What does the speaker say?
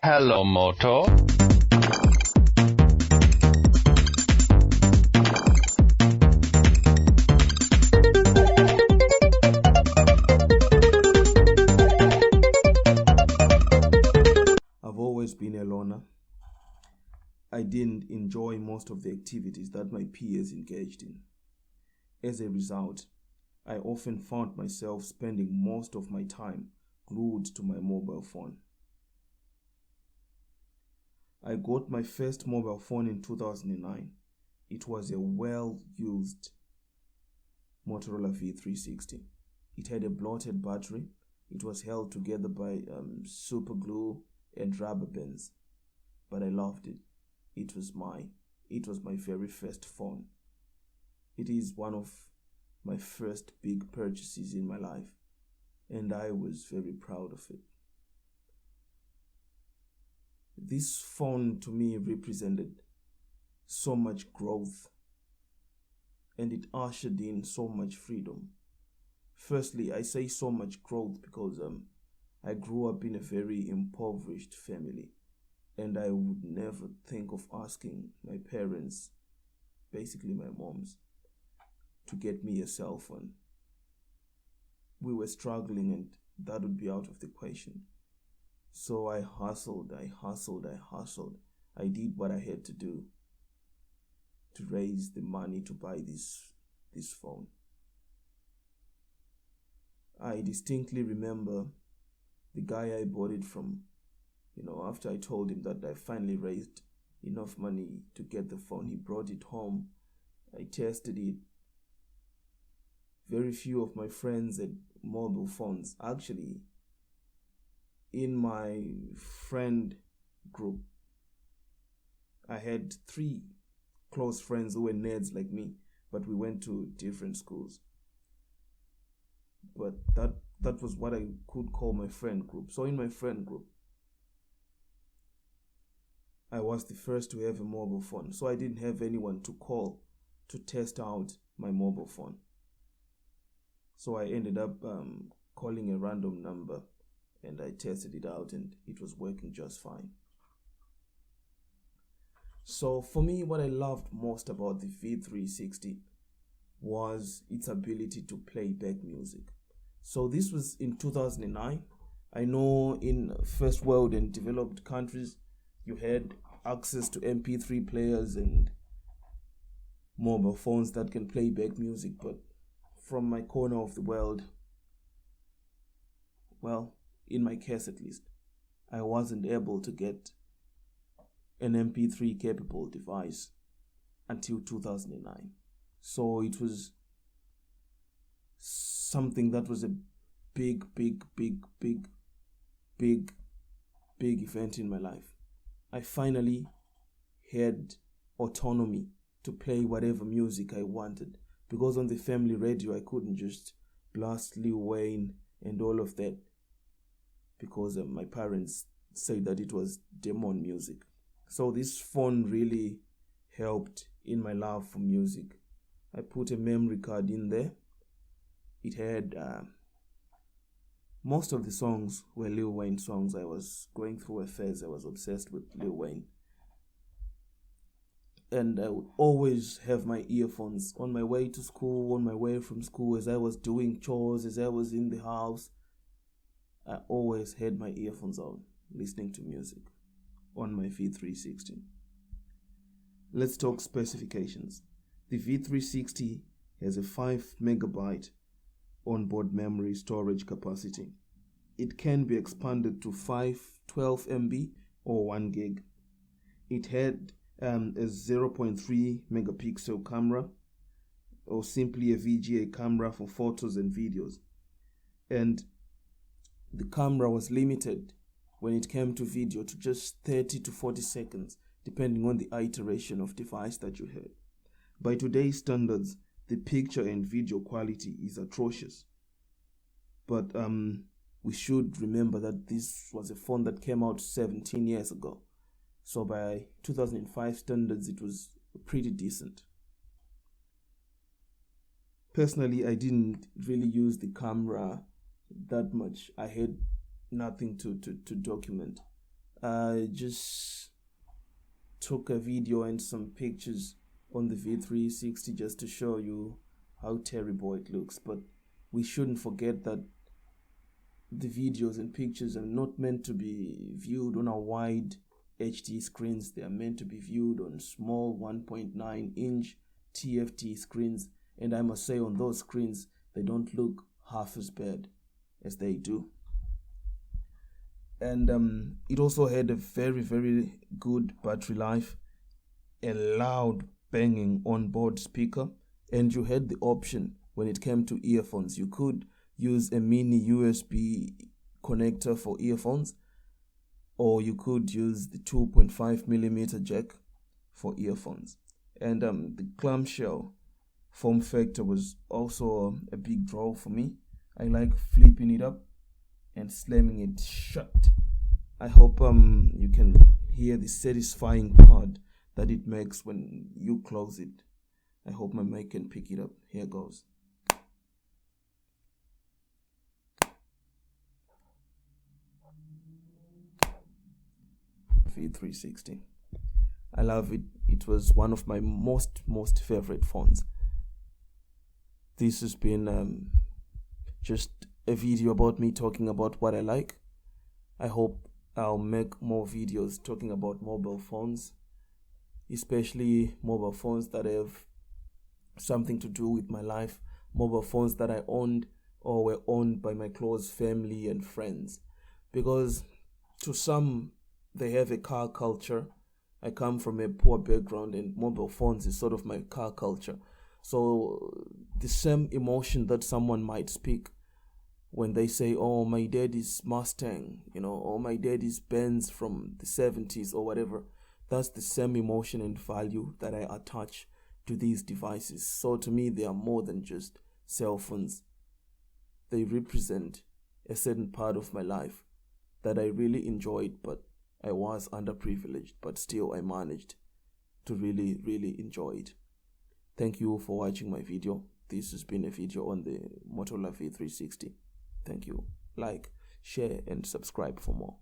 Hello, Moto. I've always been a loner. I didn't enjoy most of the activities that my peers engaged in. As a result, I often found myself spending most of my time glued to my mobile phone. I got my first mobile phone in 2009. It was a well-used Motorola v360. It had a bloated battery. It was held together by super glue and rubber bands, but I loved it. It was my very first phone. It is one of my first big purchases in my life, and I was very proud of it. This phone to me represented so much growth, and it ushered in so much freedom. Firstly, I say so much growth because I grew up in a very impoverished family, and I would never think of asking my parents, basically my moms, to get me a cell phone. We were struggling, and that would be out of the question. So I hustled. I did what I had to do to raise the money to buy this phone. I distinctly remember the guy I bought it from. After I told him that I finally raised enough money to get the phone, he brought it home. I tested it. Very few of my friends had mobile phones. Actually, in my friend group, I had 3 close friends who were nerds like me, but we went to different schools. But that was what I could call my friend group. So in my friend group, I was the first to have a mobile phone. So I didn't have anyone to call to test out my mobile phone. So I ended up calling a random number, and I tested it out, and it was working just fine. So for me, what I loved most about the v360 was its ability to play back music. So this was in 2009. I know in first world and developed countries, you had access to MP3 players and mobile phones that can play back music, but from my corner of the world, well, in my case at least, I wasn't able to get an MP3 capable device until 2009. So it was something that was a big event in my life. I finally had autonomy to play whatever music I wanted, because on the family radio I couldn't just blast Lil Wayne and all of that, because my parents said that it was demon music. So this phone really helped in my love for music. I put a memory card in there. It had most of the songs were Lil Wayne songs. I was going through a phase. I was obsessed with Lil Wayne. And I would always have my earphones on my way to school, on my way from school, as I was doing chores, as I was in the house. I always had my earphones on, listening to music on my v360. Let's talk specifications. The v360 has a 5 megabyte onboard memory storage capacity. It can be expanded to 512 MB or 1 gig. It had a 0.3 megapixel camera, or simply a VGA camera for photos and videos. And the camera was limited when it came to video to just 30 to 40 seconds, depending on the iteration of device that you had. By today's standards, the picture and video quality is atrocious. But we should remember that this was a phone that came out 17 years ago. So by 2005 standards, it was pretty decent. Personally, I didn't really use the camera that much. I had nothing to document. I just took a video and some pictures on the v360 just to show you how terrible it looks, but we shouldn't forget that the videos and pictures are not meant to be viewed on a wide HD screens. They are meant to be viewed on small 1.9-inch TFT screens, and I must say on those screens they don't look half as bad as they do. And it also had a very, very good battery life, a loud banging onboard speaker, and you had the option when it came to earphones. You could use a mini USB connector for earphones, or you could use the 2.5mm jack for earphones. And the clamshell form factor was also a big draw for me. I like flipping it up and slamming it shut. I hope you can hear the satisfying thud that it makes when you close it. I hope my mic can pick it up. Here goes. v360. I love it. It was one of my most favorite phones. This has been just a video about me talking about what I like. I hope I'll make more videos talking about mobile phones, especially mobile phones that have something to do with my life, mobile phones that I owned or were owned by my close family and friends. Because to some, they have a car culture. I come from a poor background, and mobile phones is sort of my car culture. So the same emotion that someone might speak when they say, oh, my daddy's Mustang, or my daddy's Benz from the 70s or whatever, that's the same emotion and value that I attach to these devices. So to me, they are more than just cell phones. They represent a certain part of my life that I really enjoyed, but I was underprivileged, but still I managed to really, really enjoy it. Thank you for watching my video. This has been a video on the Motorola v360. Thank you. Like, share, and subscribe for more.